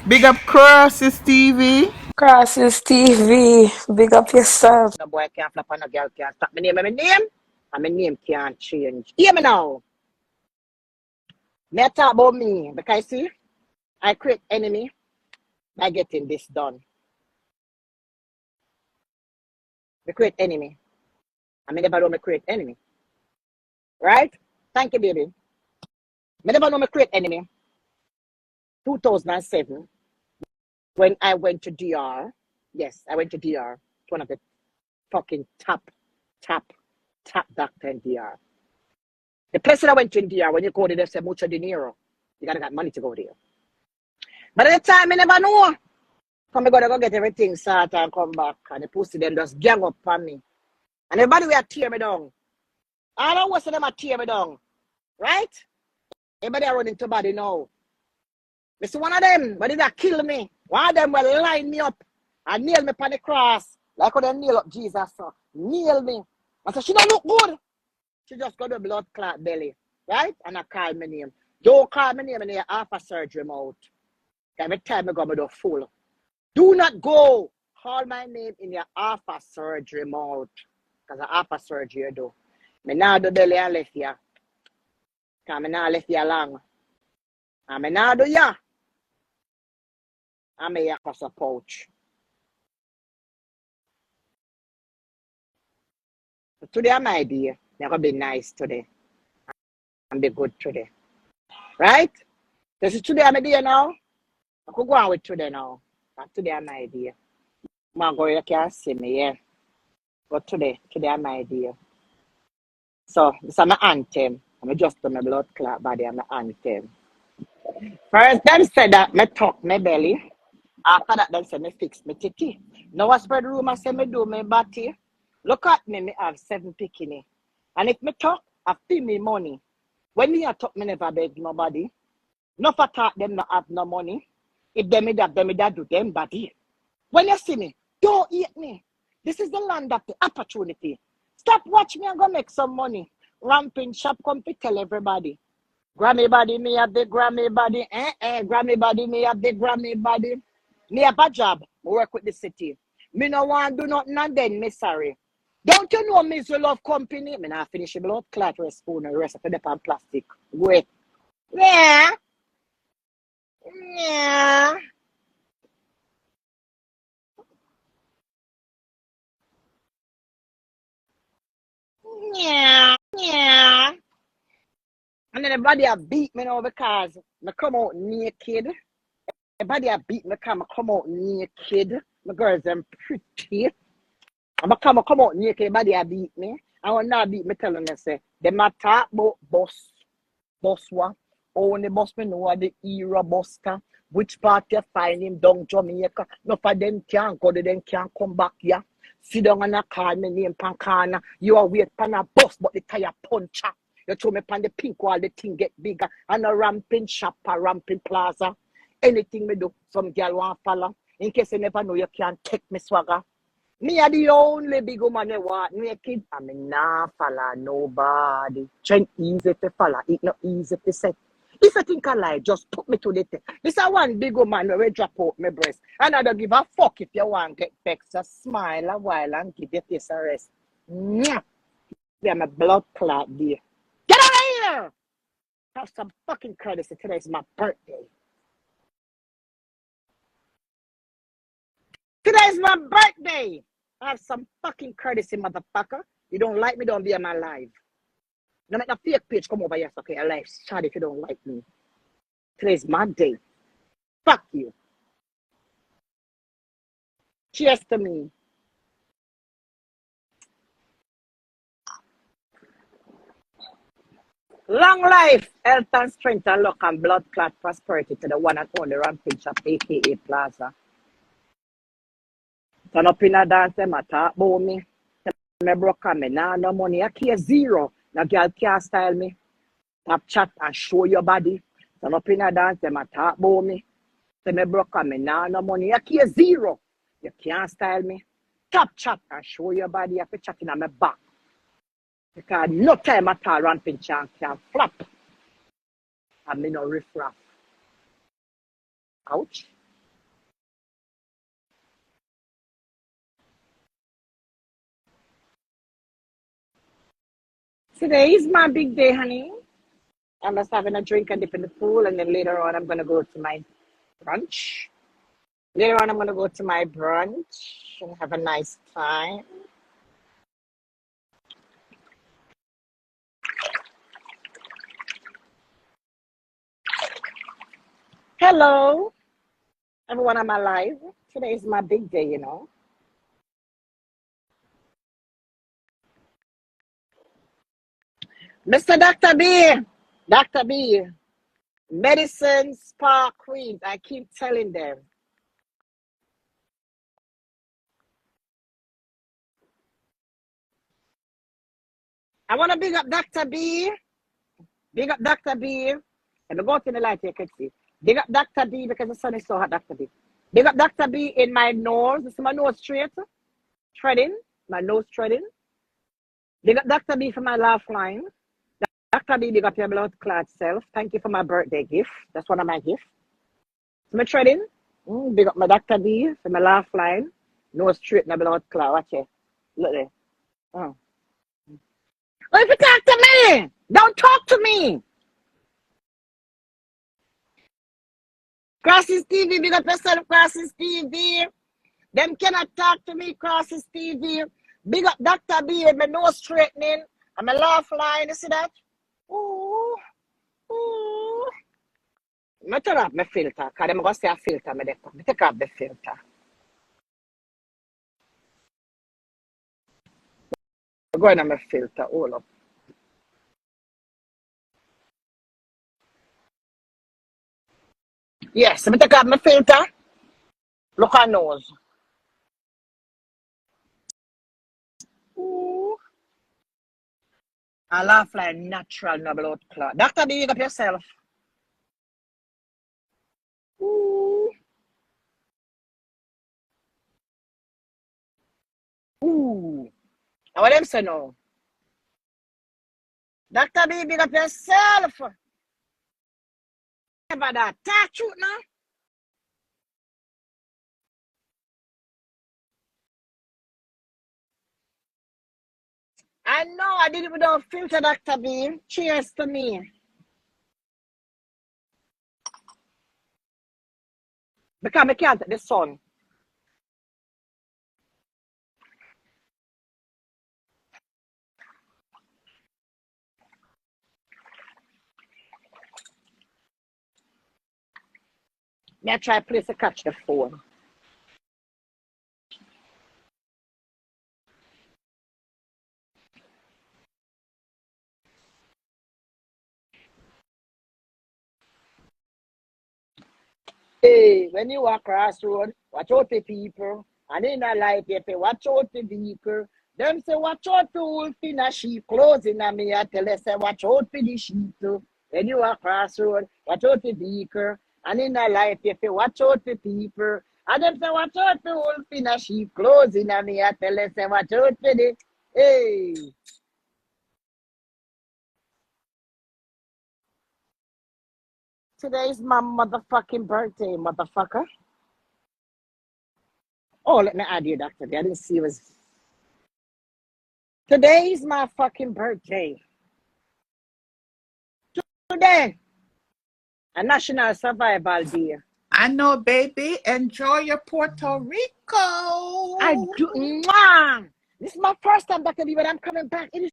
Big up Crosses TV. Crosses TV, big up yourself. No boy can't flap and no girl can't stop my name. And my name can't change. Hear me now. Me talk about me because see, I create enemy by getting this done. We create enemy. I never know me create enemy. Right? Thank you, baby. Me never know me create enemy. 2007, when I went to DR. Yes, I went to DR. One of the fucking top doctor in DR. The place that I went to in DR, when you go there, they say mucho dinero. You gotta got money to go there. But at the time, I never know. Come, I gotta go get everything started and come back. And the pussy then just gang up on me. And everybody will tear me down. I don't want them to tear me down. Right? Everybody are running to body now. This one of them, but they that kill me. One of them will line me up and nail me upon the cross. Like how they nail up Jesus. So. Nail me. I said, she don't look good. She just got a blood clot belly. Right? And I call my name. Don't call my name in the after surgery mouth. Every time I go, I do full. Do not go. Call my name in your after surgery mouth. Because the after surgery you do. I now do belly and left ya. Because I now left ya long. And I now do ya. I may have a pouch. So today I'm my idea. I'm going to be nice today. And be good today. Right? This is today I'm idea now. I could go on with today now. But today I'm my idea. Margot, you can't see me, yeah. But today I'm my idea. So this is my anthem. I'm just on my blood clot body and my anthem. First, them said that me tuck my belly. After that, them said me fix my titty. Now I spread rumor say me do my body. Look at me, me have 7 bikini. And if me talk, I feel me money. When me a talk, me never beg nobody. No for talk, them not have no money. If them that do them body. When you see me, don't eat me. This is the land of the opportunity. Stop watch me and go make some money. Ramping shop, come to tell everybody. Grammy body, me have the Grammy body. Grammy body, me have the Grammy body. Me have a job. Work with the city. Me no want do nothing and then me sorry. Don't you know me so love company? Me not finish the blood clot with a spoon and the rest of the pan plastic. Wait. Yeah. Yeah. Yeah. Yeah. And then everybody a beat me now because I come out naked. Everybody a beat me because I come out naked. My girls them pretty. I'm come out naked. Everybody a beat me. I want not beat me telling them say them a talk about boss one. Only boss me know the era buster. Which part you find him down Jamaica. No for them can't go, them can't come back here. Sit down and call me name pan corner. You are wait pan a bus, but the tire puncher. You throw me pan the pink wall, the thing get bigger. And a ramping shop, a ramping plaza. Anything me do, some girl want follow. In case you never know, you can't take me swagger. Me are the only big woman that want naked. I mean, nah follow nobody. Train easy to follow, it not easy to set. If you think I lie, just put me to the test. This is one big woman who will drop out my breast. And I don't give a fuck if you want to get vexed. Just smile a while and give your face a rest. Mwah! Yeah, my blood clot there. Get out of here! Have some fucking courtesy. Today is my birthday. Today is my birthday. Have some fucking courtesy, motherfucker. You don't like me, don't be on my live. No make a fake page come over here, okay? A live chat if you don't like me. Today's my day. Fuck you. Cheers to me. Long life, health and strength and luck and blood clot prosperity to the one and only Rampage Shop, aka Plaza. Turn up in a dance, them a talk about me. Me broke me, nah, no money. I care zero. No girl can't style me. Tap chat and show your body. Turn up in a dance, them a talk about me. Say me broke me, nah, no money. I care zero. You can't style me. Tap chat and show your body. You have to chat in my back. Because no time at all ramping chan can flap. And me no riff raff. Ouch. Today is my big day, honey. I'm just having a drink and dip in the pool, and then later on, I'm gonna go to my brunch. Later on, I'm gonna go to my brunch and have a nice time. Hello, everyone on my live. Today is my big day, you know. Mr. Dr. B, Dr. B, medicine spa queens. I keep telling them. I want to big up Dr. B. Big up Dr. B. Let me go to the light here, you can see. Big up Dr. B because the sun is so hot, Dr. B. Big up Dr. B in my nose. You see my nose straight? Threading. My nose threading. Big up Dr. B for my laugh line. Dr. B, big up your blood clot self. Thank you for my birthday gift. That's one of my gifts. So my threading. Big up my Dr. B for my laugh line. Nose straight in the blood clot. Watch it. Look there. Oh. Oh, if you talk to me, don't talk to me. Crosses TV, big up yourself, Crosses TV. Them cannot talk to me, Crosses TV. Big up Dr. B and my nose straightening and my laugh line. You see that? Ooh, ooh. I turn off my filter, because I'm going to say a filter. I take off the filter. I'm going on my filter all up. Yes, I take off my filter. Look at nose. Ooh. I laugh like natural, no blood clot. Dr. B, big up yourself. Ooh. Ooh. And what them say now? Dr. B, big up yourself. Never that. Talk truth now. I know I did it without filter, Dr. B. Cheers to me. Because I can't take the sun. May I try place to catch the phone. Hey, when you walk across road, watch out the people. And in a life, you say, watch out the vehicle. Them say, watch out the wolf in a sheep clothing. And me, I tell you, say, watch out for the sheep too. When you walk across road, watch out the vehicle. And in a life, you say, watch out the people. And them say, watch out the wolf in a sheep clothing. And me, I tell you, say, watch out for the... Hey. Today is my motherfucking birthday, motherfucker. Oh, let me add you, Dr. B. I didn't see it was... Today is my fucking birthday. Today, a National Survival Day. I know, baby. Enjoy your Puerto Rico. I do. Mwah! This is my first time, Dr. B, but I'm coming back. It is